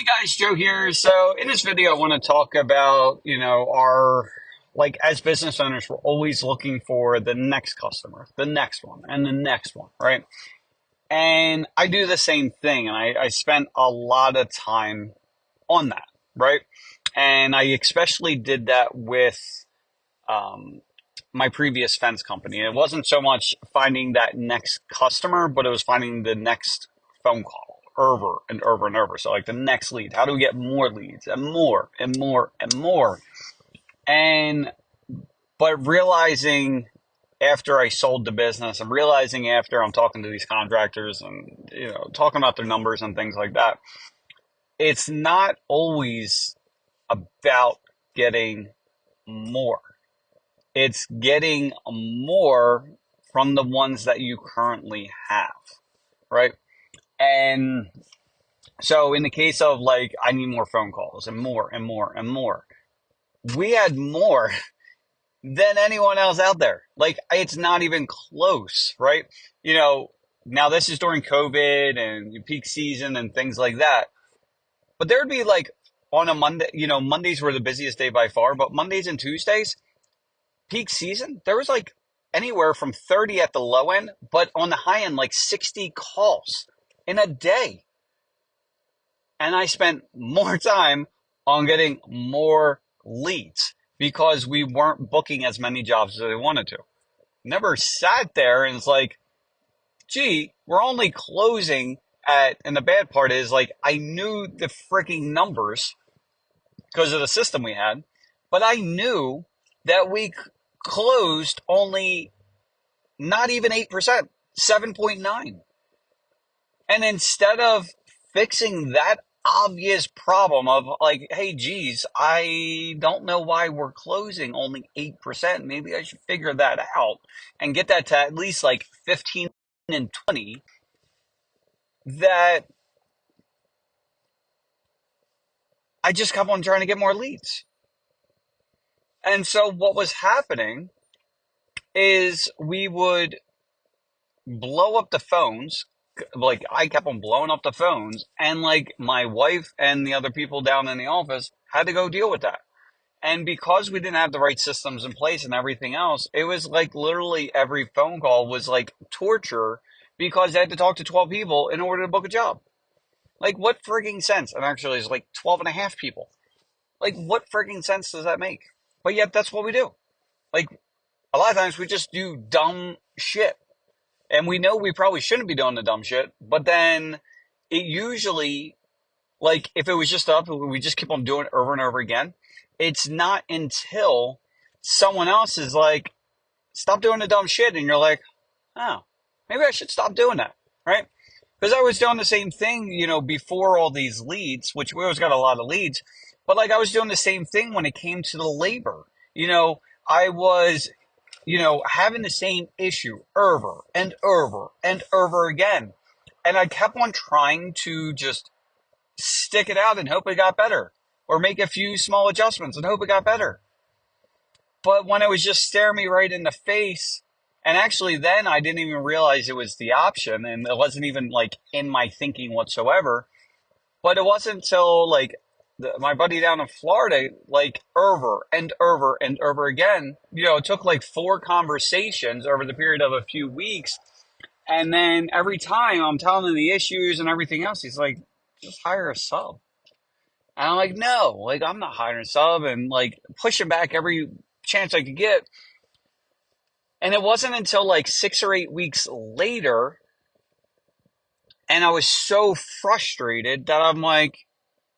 Hey guys, Joe here. So in this video, I want to talk about, our, like as business owners, we're always looking for the next customer, the next one, and the next one, right? And I do the same thing, and I spent a lot of time on that, right? And I especially did that with um, my previous fence company. It wasn't so much finding that next customer, but it was finding the next phone call over and over and over. So like the next lead, how do we get more leads and more and more and more? And but realizing after I sold the business and realizing after I'm talking to these contractors and talking about their numbers and things like that, it's not always about getting more. It's getting more from the ones that you currently have, right? And so in the case of like, I need more phone calls and more and more and more, we had more than anyone else out there. Like, it's not even close, right? You know, now this is during COVID and peak season and things like that. But there would be like on a Monday, Mondays were the busiest day by far, but Mondays and Tuesdays, peak season, there was like anywhere from 30 at the low end, but on the high end, like 60 calls in a day. And I spent more time on getting more leads because we weren't booking as many jobs as I wanted to. Never sat there and it's like, gee, we're only closing at, and the bad part is like, I knew the freaking numbers because of the system we had, but I knew that we closed only not even 8%, 7.9. And instead of fixing that obvious problem of like, hey, geez, I don't know why we're closing only 8%. Maybe I should figure that out and get that to at least like 15 and 20, that I just kept on trying to get more leads. And so what was happening is we would blow up the phones. Like I kept on blowing up the phones, and like my wife and the other people down in the office had to go deal with that. And because we didn't have the right systems in place and everything else, it was like literally every phone call was like torture because they had to talk to 12 people in order to book a job. Like what frigging sense? And actually it's like 12 and a half people. Like what frigging sense does that make? But yet that's what we do. Like a lot of times we just do dumb shit. And we know we probably shouldn't be doing the dumb shit, but then it usually, like, if it was just up, we just keep on doing it over and over again. It's not until someone else is like, stop doing the dumb shit. And you're like, oh, maybe I should stop doing that, right? Because I was doing the same thing, before all these leads, which we always got a lot of leads, but like I was doing the same thing when it came to the labor. I was having the same issue over and over and over again. And I kept on trying to just stick it out and hope it got better, or make a few small adjustments and hope it got better. But when it was just staring me right in the face, and actually then I didn't even realize it was the option, and it wasn't even like in my thinking whatsoever. But it wasn't until like my buddy down in Florida, like over and over and over again, it took like 4 conversations over the period of a few weeks. And then every time I'm telling him the issues and everything else, he's like, just hire a sub. And I'm like, no, like I'm not hiring a sub, and like pushing back every chance I could get. And it wasn't until like 6 or 8 weeks later, and I was so frustrated that I'm like,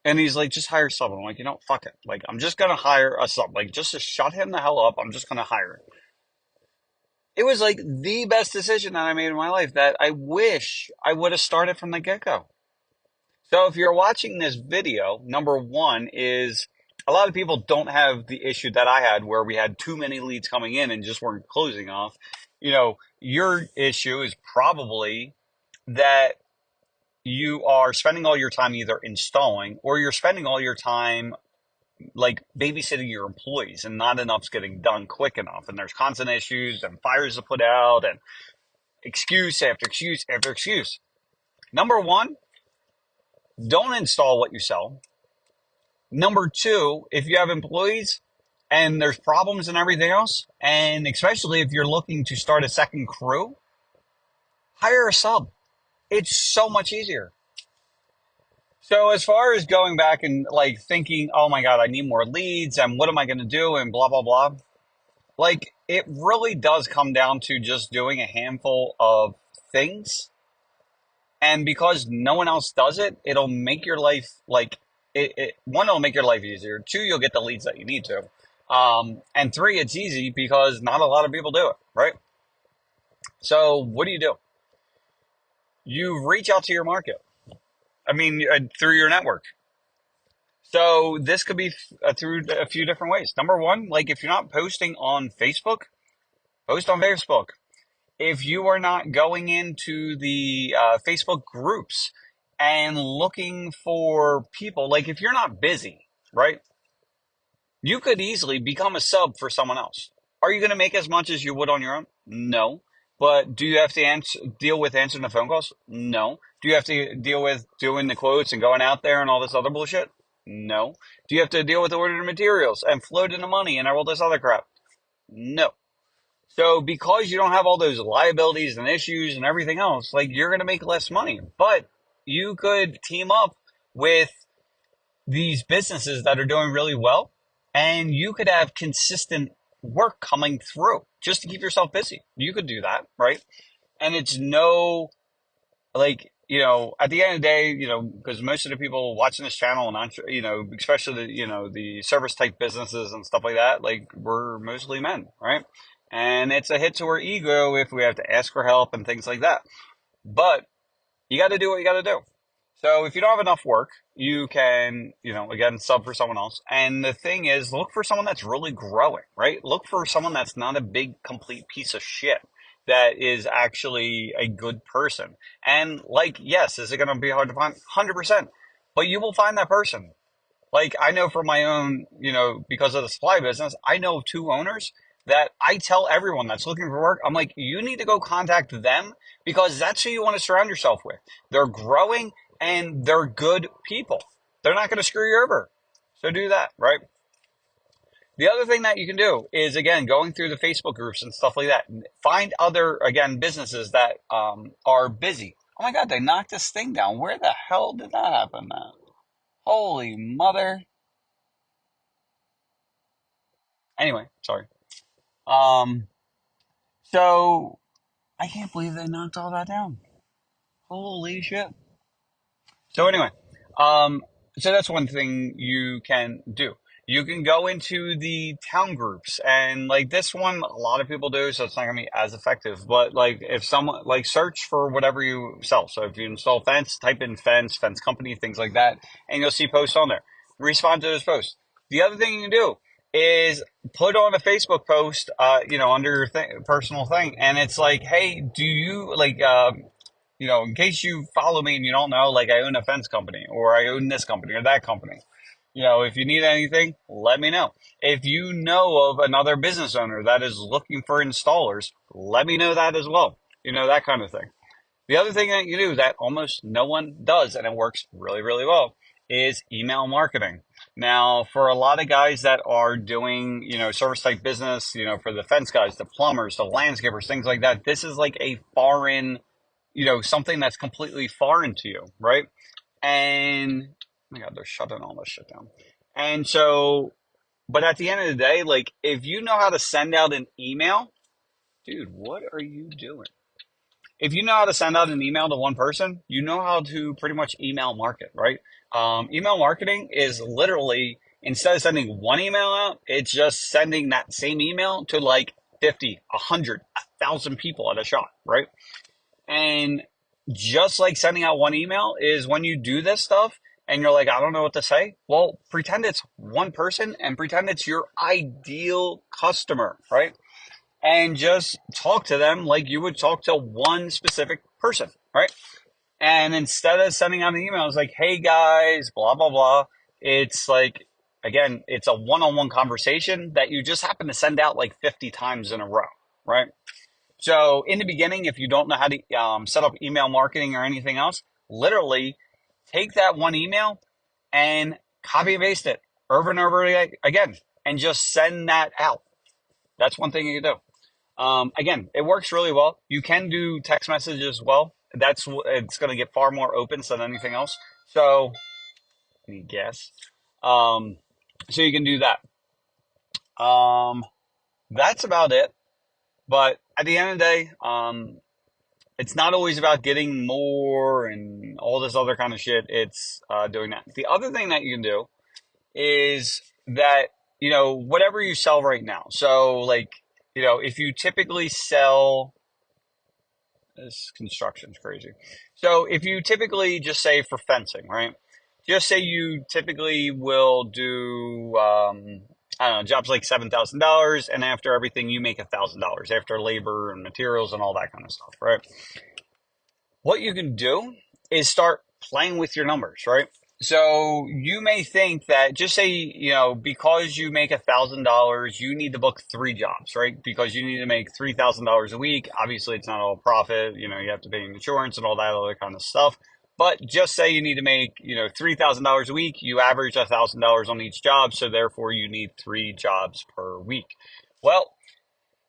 and he's like, just hire someone. I'm like, fuck it. Like, I'm just going to hire a sub. Like, just to shut him the hell up, I'm just going to hire him. It was like the best decision that I made in my life that I wish I would have started from the get-go. So if you're watching this video, number one is a lot of people don't have the issue that I had where we had too many leads coming in and just weren't closing off. Your issue is probably that you are spending all your time either installing, or you're spending all your time like babysitting your employees, and not enough's getting done quick enough. And there's constant issues and fires to put out and excuse after excuse after excuse. Number one, don't install what you sell. Number two, if you have employees and there's problems and everything else, and especially if you're looking to start a second crew, hire a sub. It's so much easier. So as far as going back and like thinking, oh my God, I need more leads and what am I going to do and blah, blah, blah. Like it really does come down to just doing a handful of things. And because no one else does it, it'll make your life like one, it'll make your life easier. Two, you'll get the leads that you need to. And three, it's easy because not a lot of people do it, right? So what do? You reach out to your market. I mean, through your network. So this could be through a few different ways. Number one, like if you're not posting on Facebook, post on Facebook. If you are not going into the Facebook groups and looking for people, like if you're not busy, right, you could easily become a sub for someone else. Are you going to make as much as you would on your own? No. But do you have to deal with answering the phone calls? No. Do you have to deal with doing the quotes and going out there and all this other bullshit? No. Do you have to deal with ordering materials and floating the money and all this other crap? No. So because you don't have all those liabilities and issues and everything else, like you're going to make less money. But you could team up with these businesses that are doing really well and you could have consistent work coming through just to keep yourself busy. You could do that, right? And it's no, like, at the end of the day, because most of the people watching this channel and, especially the service type businesses and stuff like that, like we're mostly men, right? And it's a hit to our ego if we have to ask for help and things like that. But you got to do what you got to do. So if you don't have enough work, you can, again, sub for someone else. And the thing is, look for someone that's really growing, right? Look for someone that's not a big, complete piece of shit that is actually a good person. And like, yes, is it going to be hard to find? 100%. But you will find that person. Like I know from my own, because of the supply business, I know two owners that I tell everyone that's looking for work, I'm like, you need to go contact them because that's who you want to surround yourself with. They're growing and they're good people. They're not going to screw you over. So do that, right? The other thing that you can do is, again, going through the Facebook groups and stuff like that. Find other, again, businesses that are busy. Oh my God, they knocked this thing down. Where the hell did that happen, man? Holy mother. Anyway, sorry. Um, so I can't believe they knocked all that down. Holy shit. So anyway, um, so that's one thing you can do. You can go into the town groups and like this one, a lot of people do, so it's not gonna be as effective. But like if someone like search for whatever you sell. So if you install fence, type in fence company, things like that, and you'll see posts on there. Respond to those posts. The other thing you can do is put on a Facebook post, under your personal thing, and it's like, hey, do you like, in case you follow me and you don't know, like I own a fence company or I own this company or that company. If you need anything, let me know. If you know of another business owner that is looking for installers, let me know that as well. That kind of thing. The other thing that you do that almost no one does, and it works really, really well, is email marketing. Now, for a lot of guys that are doing, service type business, for the fence guys, the plumbers, the landscapers, things like that, this is like a foreign, something that's completely foreign to you, right? And oh my God, they're shutting all this shit down. And so, but at the end of the day, like if you know how to send out an email, dude, what are you doing? If you know how to send out an email to one person, you know how to pretty much email market, right? Email marketing is literally, instead of sending one email out, it's just sending that same email to like 50, 100, 1,000 people at a shot, right? And just like sending out one email is when you do this stuff and you're like, I don't know what to say. Well, pretend it's one person and pretend it's your ideal customer, right? And just talk to them like you would talk to one specific person, right? And instead of sending out an email, it's like, hey guys, blah, blah, blah. It's like, again, it's a one-on-one conversation that you just happen to send out like 50 times in a row, right? So in the beginning, if you don't know how to set up email marketing or anything else, literally Take that one email and copy and paste it over and over again and just send that out. That's one thing you can do. Again, it works really well. You can do text messages as well. It's going to get far more opens than anything else. So, let me guess. Um, so you can do that. That's about it. But at the end of the day, it's not always about getting more and all this other kind of shit. It's doing that. The other thing that you can do is that, whatever you sell right now. So, like, if you typically sell, this construction's crazy. So, if you typically just say for fencing, right? Just say you typically will do, I don't know, jobs like $7,000, and after everything, you make $1,000 after labor and materials and all that kind of stuff, right? What you can do is start playing with your numbers, right? So you may think that, just say, because you make $1,000, you need to book 3 jobs, right? Because you need to make $3,000 a week. Obviously, it's not all profit. You have to pay insurance and all that other kind of stuff. But just say you need to make, $3,000 a week. You average $1,000 on each job. So therefore, you need 3 jobs per week. Well,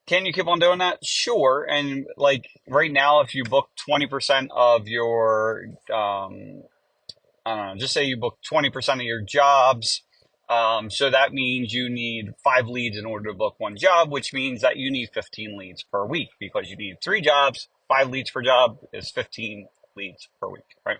can you keep on doing that? Sure. And like right now, if you book 20% of your, I don't know, just say you book 20% of your jobs. So that means you need 5 leads in order to book 1 job, which means that you need 15 leads per week because you need 3 jobs. 5 leads per job is 15 leads per week, right?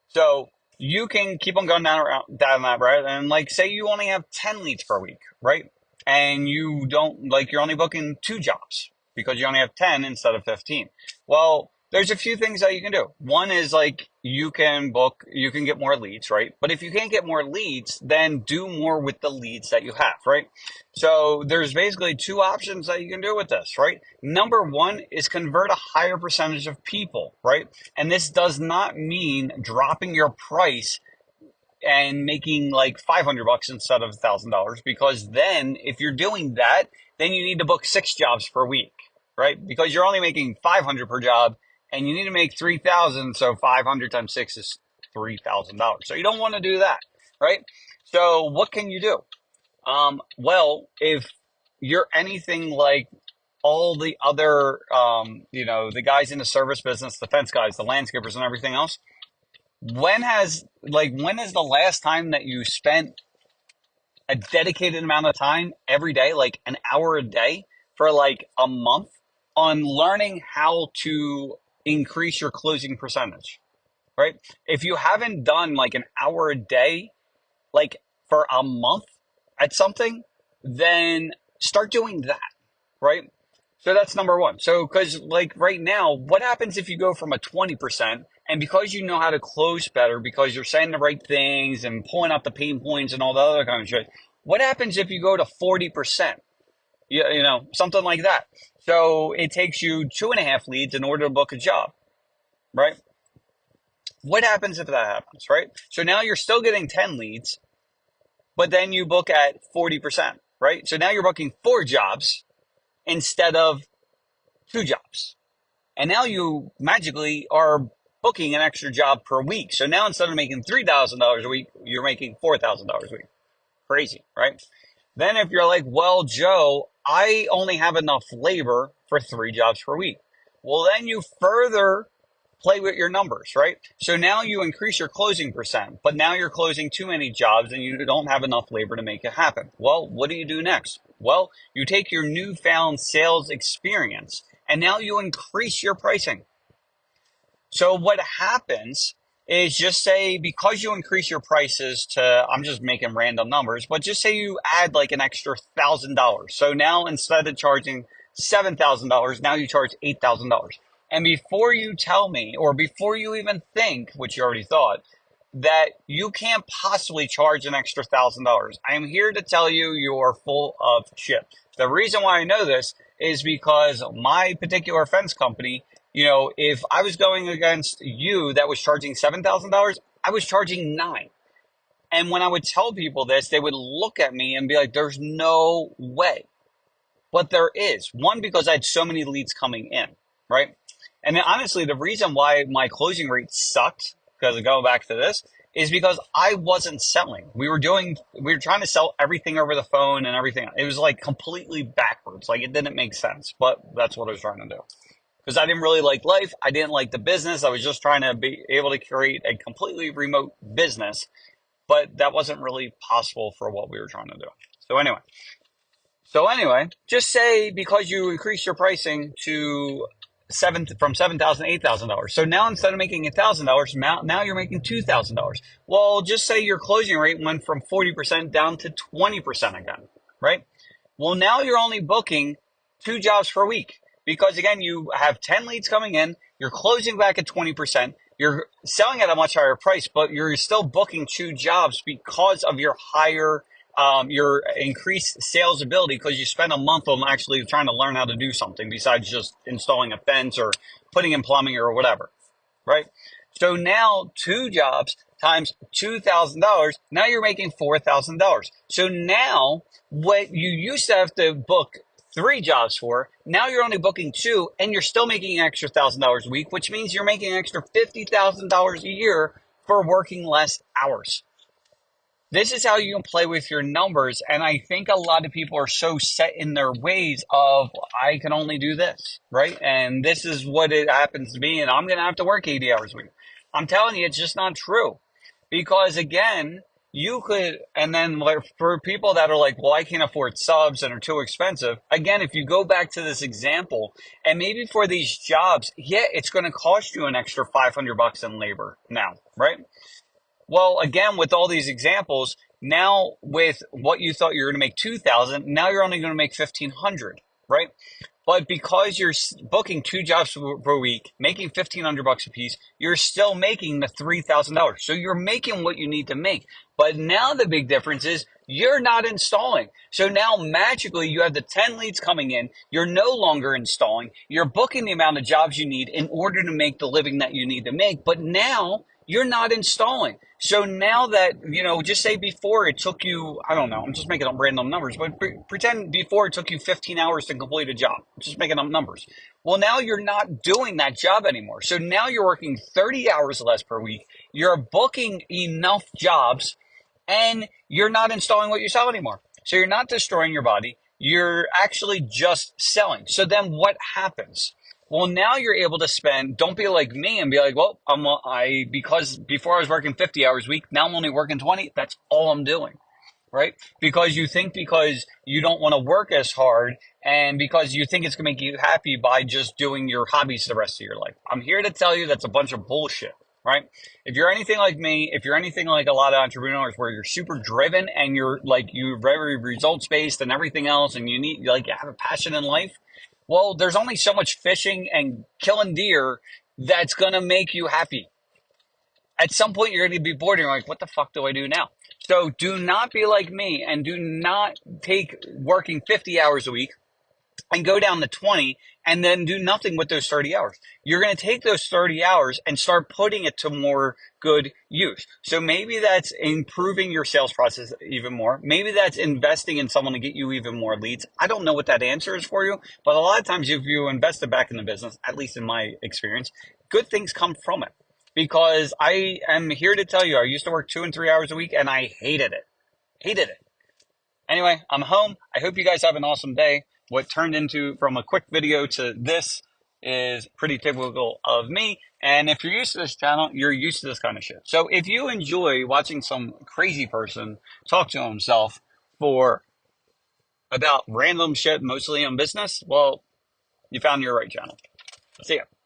So you can keep on going down that route, and like say you only have 10 leads per week, right? And you don't you're only booking 2 jobs because you only have 10 instead of 15. Well, there's a few things that you can do. One is like you can get more leads, right? But if you can't get more leads, then do more with the leads that you have, right? So there's basically 2 options that you can do with this, right? Number one is convert a higher percentage of people, right? And this does not mean dropping your price and making like $500 instead of $1,000, because then if you're doing that, then you need to book 6 jobs per week, right? Because you're only making 500 per job and you need to make 3,000. So 500 times 6 is $3,000. So you don't want to do that, right? So what can you do? Well, if you're anything like all the other, the guys in the service business, the fence guys, the landscapers and everything else, when is the last time that you spent a dedicated amount of time every day, like an hour a day for like a month on learning how to increase your closing percentage, right? If you haven't done like an hour a day, like for a month at something, then start doing that, right? So that's number one. So, because like right now, what happens if you go from a 20% and because you know how to close better, because you're saying the right things and pulling out the pain points and all the other kind of shit, what happens if you go to 40%? Something like that. So it takes you 2.5 leads in order to book a job, right? What happens if that happens, right? So now you're still getting 10 leads, but then you book at 40%, right? So now you're booking 4 jobs instead of 2 jobs. And now you magically are booking an extra job per week. So now instead of making $3,000 a week, you're making $4,000 a week. Crazy, right? Then if you're like, well, Joe, I only have enough labor for 3 jobs per week. Well, then you further play with your numbers, right? So now you increase your closing percent, but now you're closing too many jobs and you don't have enough labor to make it happen. Well, what do you do next? Well, you take your newfound sales experience and now you increase your pricing. So what happens is, just say because you increase your prices to, I'm just making random numbers, but just say you add like an extra $1,000. So now instead of charging $7,000, now you charge $8,000. And before you tell me, or before you even think, which you already thought, that you can't possibly charge an extra $1,000, I am here to tell you you're full of shit. The reason why I know this is because my particular fence company, if I was going against you that was charging $7,000, I was charging 9. And when I would tell people this, they would look at me and be like, there's no way. But there is. One, because I had so many leads coming in, right? And then honestly, the reason why my closing rate sucked, because going back to this, is because I wasn't selling. We were trying to sell everything over the phone and everything. It was like completely backwards. Like it didn't make sense, but that's what I was trying to do. Because I didn't really like life. I didn't like the business. I was just trying to be able to create a completely remote business, but that wasn't really possible for what we were trying to do. So anyway, just say because you increase your pricing to from $7,000 to $8,000. So now instead of making $1,000, now you're making $2,000. Well, just say your closing rate went from 40% down to 20% again, right? Well, now you're only booking 2 jobs per week because again, you have 10 leads coming in, you're closing back at 20%, you're selling at a much higher price, but you're still booking 2 jobs because of your increased sales ability because you spent a month on actually trying to learn how to do something besides just installing a fence or putting in plumbing or whatever, right? So now 2 jobs times $2,000, now you're making $4,000. So now what you used to have to book 3 jobs for, now you're only booking 2 and you're still making an extra $1,000 a week, which means you're making an extra $50,000 a year for working less hours. This is how you can play with your numbers. And I think a lot of people are so set in their ways of, I can only do this, right? And this is what it happens to be. And I'm going to have to work 80 hours a week. I'm telling you, it's just not true. Because again, you could, and then for people that are like, well, I can't afford subs and are too expensive. Again, if you go back to this example, and maybe for these jobs, yeah, it's going to cost you an extra $500 in labor now, right? Well, again, with all these examples, now with what you thought you were going to make 2,000, now you're only going to make 1,500, right? But because you're booking 2 jobs per week, making $1,500 a piece, you're still making the $3,000. So you're making what you need to make. But now the big difference is you're not installing. So now magically you have the 10 leads coming in. You're no longer installing. You're booking the amount of jobs you need in order to make the living that you need to make. But now you're not installing. So now that, just say before it took you, I don't know, I'm just making up random numbers, but pretend before it took you 15 hours to complete a job, just making up numbers. Well, now you're not doing that job anymore. So now you're working 30 hours less per week. You're booking enough jobs and you're not installing what you sell anymore. So you're not destroying your body. You're actually just selling. So then what happens? Well, now you're able to spend, don't be like me and be like, well, because before I was working 50 hours a week, now I'm only working 20. That's all I'm doing, right? Because you don't want to work as hard and because you think it's going to make you happy by just doing your hobbies the rest of your life. I'm here to tell you that's a bunch of bullshit, right? If you're anything like me, if you're anything like a lot of entrepreneurs where you're super driven and you're very results based and everything else and you have a passion in life, well, there's only so much fishing and killing deer that's going to make you happy. At some point, you're going to be bored and you're like, what the fuck do I do now? So do not be like me and do not take working 50 hours a week and go down to 20 and then do nothing with those 30 hours. You're going to take those 30 hours and start putting it to more good use. So maybe that's improving your sales process even more. Maybe that's investing in someone to get you even more leads. I don't know what that answer is for you, but a lot of times if you invest it back in the business, at least in my experience, good things come from it. Because I am here to tell you, I used to work 2 and 3 hours a week and I hated it. Hated it. Anyway, I'm home. I hope you guys have an awesome day. What turned into from a quick video to this is pretty typical of me. And if you're used to this channel, you're used to this kind of shit. So if you enjoy watching some crazy person talk to himself for about random shit, mostly on business, well, you found your right channel. See ya.